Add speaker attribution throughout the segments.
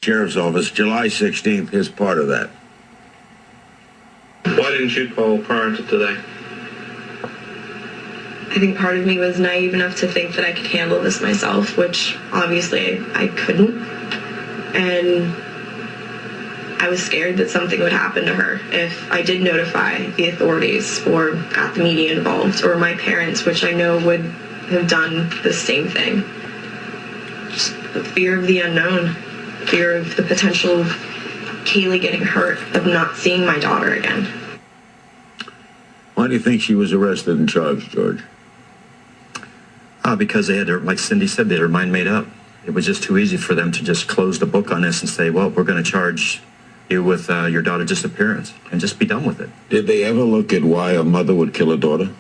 Speaker 1: Sheriff's Office, July 16th is part of that.
Speaker 2: Why didn't you call prior to today?
Speaker 3: I think part of me was naive enough to think that I could handle this myself, which obviously I couldn't. And I was scared that something would happen to her if I did notify the authorities or got the media involved or my parents, which I know would have done the same thing. Just the fear of the unknown, fear of the potential of Caylee getting hurt, of not seeing my daughter again.
Speaker 1: Why do you think she was arrested and charged, George?
Speaker 4: Because they had their, like Cindy said, they had their mind made up. It was just too easy for them to just close the book on this and say, well, we're going to charge you with your daughter's disappearance and just be done with it.
Speaker 1: Did they ever look at why a mother would kill a daughter?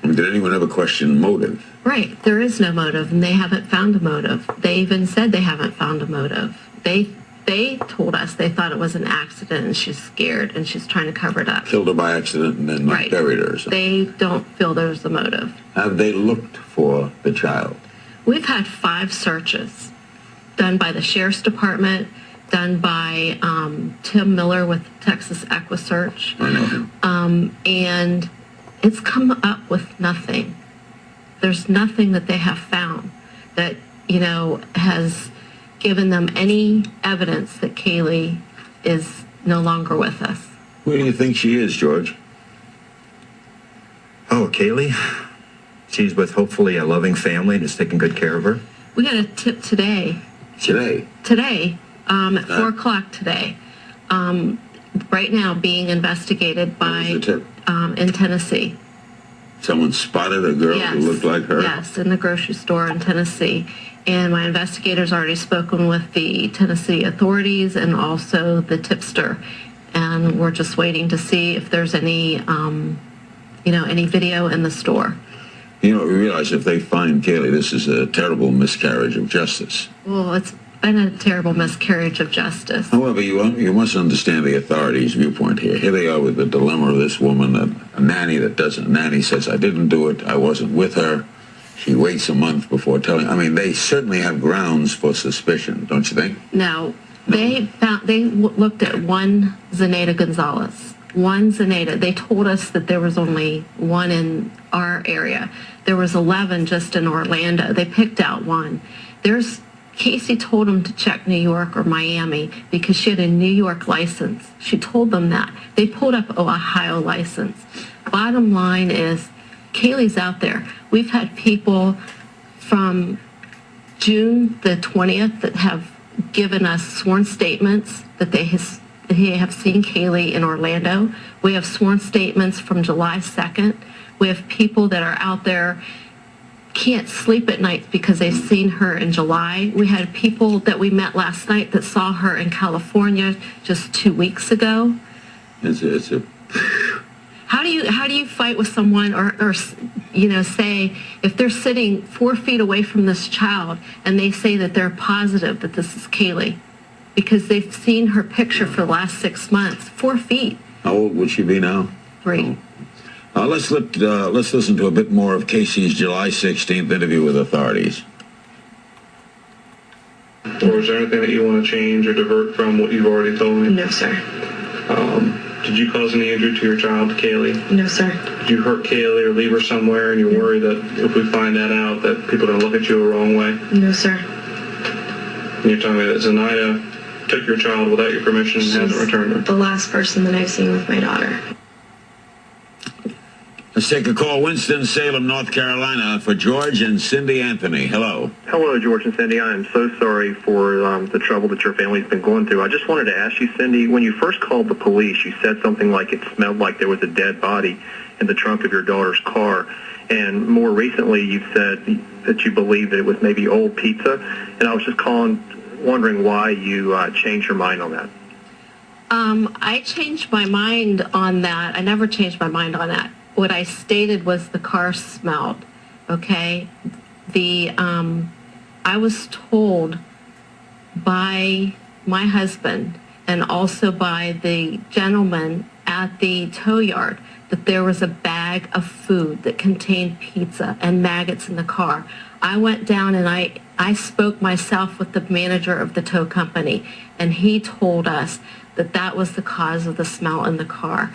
Speaker 1: I mean, did anyone ever question motive?
Speaker 5: Right. There is no motive, and they haven't found a motive. They even said they haven't found a motive. They told us they thought it was an accident, and she's scared, and she's trying to cover it up.
Speaker 1: Killed her by accident and then
Speaker 5: Right.
Speaker 1: buried her or something.
Speaker 5: They don't feel there's a motive.
Speaker 1: Have they looked for the child?
Speaker 5: We've had 5 searches done by the Sheriff's Department, done by Tim Miller with Texas EquiSearch.
Speaker 1: I know him.
Speaker 5: And it's come up with nothing. There's nothing that they have found that, you know, has given them any evidence that Caylee is no longer with us.
Speaker 1: Where do you think she is, George?
Speaker 4: Oh, Caylee? She's with hopefully a loving family that's taking good care of her.
Speaker 5: We got a tip today.
Speaker 1: Today?
Speaker 5: Today, at 4 o'clock today. Right now being investigated by,
Speaker 1: What was the tip?
Speaker 5: in Tennessee.
Speaker 1: Someone spotted a girl who looked like her?
Speaker 5: Yes, in the grocery store in Tennessee. And my investigators already spoken with the Tennessee authorities and also the tipster. And we're just waiting to see if there's any, you know, any video in the store.
Speaker 1: You know, we realize if they find Caylee, this is a terrible miscarriage of justice.
Speaker 5: Well, it's been a terrible miscarriage of justice.
Speaker 1: However, you must understand the authorities' viewpoint here. Here they are with the dilemma of this woman, a nanny that doesn't. A nanny says, I didn't do it. I wasn't with her. She waits a month before telling. I mean, they certainly have grounds for suspicion, don't you think?
Speaker 5: No. They looked at one Zenaida Gonzalez. One Zenaida. They told us that there was only one in our area. There was 11 just in Orlando. They picked out one. Casey told them to check New York or Miami because she had a New York license. She told them that. They pulled up an Ohio license. Bottom line is, Caylee's out there. We've had people from June the 20th that have given us sworn statements that they have seen Caylee in Orlando. We have sworn statements from July 2nd. We have people that are out there can't sleep at night because they've seen her in July. We had people that we met last night that saw her in California just 2 weeks ago. How do you fight with someone or you know, say if they're sitting 4 feet away from this child and they say that they're positive that this is Caylee because they've seen her picture for the last 6 months, 4 feet.
Speaker 1: How old would she be now?
Speaker 5: 3.
Speaker 1: Let's listen to a bit more of Casey's July 16th interview with authorities.
Speaker 2: Or is there anything that you want to change or divert from what you've already told me?
Speaker 3: No, sir.
Speaker 2: Did you cause any injury to your child, Caylee?
Speaker 3: No, sir.
Speaker 2: Did you hurt Caylee or leave her somewhere and you're worried that if we find that out that people are going to look at you the wrong way?
Speaker 3: No, sir.
Speaker 2: And you're telling me that Zenaida took your child without your permission and hasn't returned her?
Speaker 3: The last person that I've seen with my daughter.
Speaker 1: Let's take a call. Winston-Salem, North Carolina, for George and Cindy Anthony. Hello.
Speaker 6: Hello, George and Cindy. I am so sorry for the trouble that your family's been going through. I just wanted to ask you, Cindy, when you first called the police, you said something like it smelled like there was a dead body in the trunk of your daughter's car. And more recently, you've said that you believe that it was maybe old pizza. And I was just wondering why you changed your mind on that.
Speaker 5: I changed my mind on that. I never changed my mind on that. What I stated was the car smelled, okay? I was told by my husband and also by the gentleman at the tow yard that there was a bag of food that contained pizza and maggots in the car. I went down and I spoke myself with the manager of the tow company, and he told us that that was the cause of the smell in the car.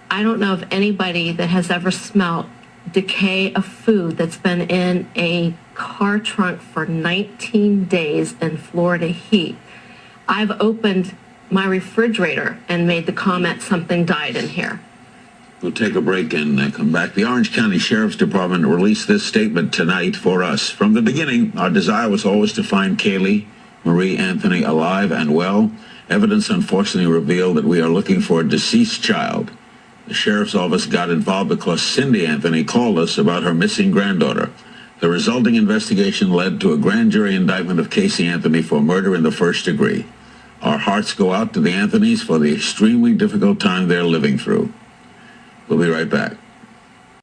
Speaker 5: I don't know of anybody that has ever smelled decay of food that's been in a car trunk for 19 days in Florida heat. I've opened my refrigerator and made the comment something died in here.
Speaker 1: We'll take a break and come back. The Orange County Sheriff's Department released this statement tonight for us. From the beginning, our desire was always to find Caylee Marie Anthony alive and well. Evidence unfortunately revealed that we are looking for a deceased child. The sheriff's office got involved because Cindy Anthony called us about her missing granddaughter. The resulting investigation led to a grand jury indictment of Casey Anthony for murder in the first degree. Our hearts go out to the Anthonys for the extremely difficult time they're living through. We'll be right back.